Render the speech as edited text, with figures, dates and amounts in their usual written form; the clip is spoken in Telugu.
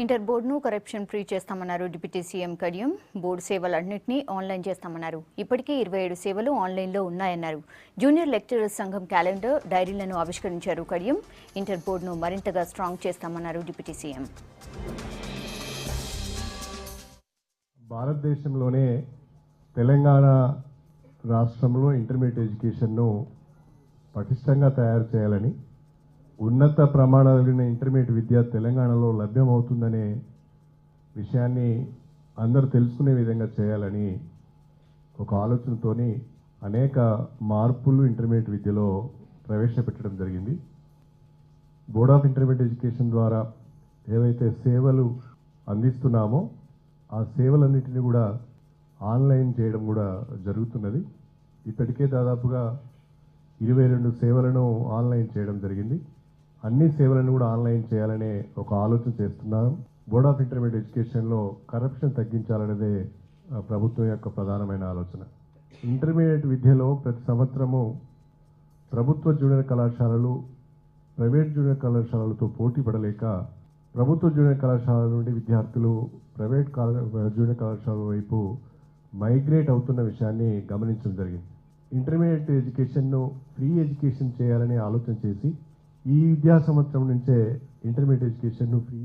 ఇంటర్ బోర్డును కరప్షన్ ఫ్రీ చేస్తామన్నారు డిప్యూటీ సీఎం కడియం. బోర్డు సేవలన్నింటినీ ఆన్లైన్ చేస్తామన్నారు. ఇప్పటికే 27 సేవలు ఆన్లైన్లో ఉన్నాయన్నారు. జూనియర్ లెక్చరర్స్ సంఘం క్యాలెండర్, డైరీలను ఆవిష్కరించారు కడియం. ఇంటర్ బోర్డును మరింతగా స్ట్రాంగ్ చేస్తామన్నారు డిప్యూటీ సీఎం. భారతదేశంలోనే తెలంగాణ రాష్ట్రంలో ఇంటర్మీడియట్ ఎడ్యుకేషన్ను పటిష్టంగా తయారు చేయాలని, ఉన్నత ప్రమాణాలు కలిగిన ఇంటర్మీడియట్ విద్య తెలంగాణలో లభ్యమవుతుందనే విషయాన్ని అందరూ తెలుసుకునే విధంగా చేయాలని ఒక ఆలోచనతోని అనేక మార్పులు ఇంటర్మీడియట్ విద్యలో ప్రవేశపెట్టడం జరిగింది. బోర్డ్ ఆఫ్ ఇంటర్మీడియట్ ఎడ్యుకేషన్ ద్వారా ఏవైతే సేవలు అందిస్తున్నామో ఆ సేవలన్నింటినీ కూడా ఆన్లైన్ చేయడం కూడా జరుగుతున్నది. ఇప్పటికే దాదాపుగా 22 సేవలను ఆన్లైన్ చేయడం జరిగింది. అన్ని సేవలను కూడా ఆన్లైన్ చేయాలనే ఒక ఆలోచన చేస్తున్నాం. బోర్డ్ ఆఫ్ ఇంటర్మీడియట్ ఎడ్యుకేషన్లో కరప్షన్ తగ్గించాలనేదే ప్రభుత్వం యొక్క ప్రధానమైన ఆలోచన. ఇంటర్మీడియట్ విద్యలో ప్రతి సంవత్సరము ప్రభుత్వ జూనియర్ కళాశాలలు ప్రైవేట్ జూనియర్ కళాశాలలతో పోటీ పడలేక ప్రభుత్వ జూనియర్ కళాశాలల నుండి విద్యార్థులు ప్రైవేట్ జూనియర్ కళాశాలల వైపు మైగ్రేట్ అవుతున్న విషయాన్ని గమనించడం జరిగింది. ఇంటర్మీడియట్ ఎడ్యుకేషన్ను ఫ్రీ ఎడ్యుకేషన్ చేయాలనే ఆలోచన చేసి ఈ విద్యా సంవత్సరం నుంచే ఇంటర్మీడియట్ ఎడ్యుకేషన్ను ఫ్రీ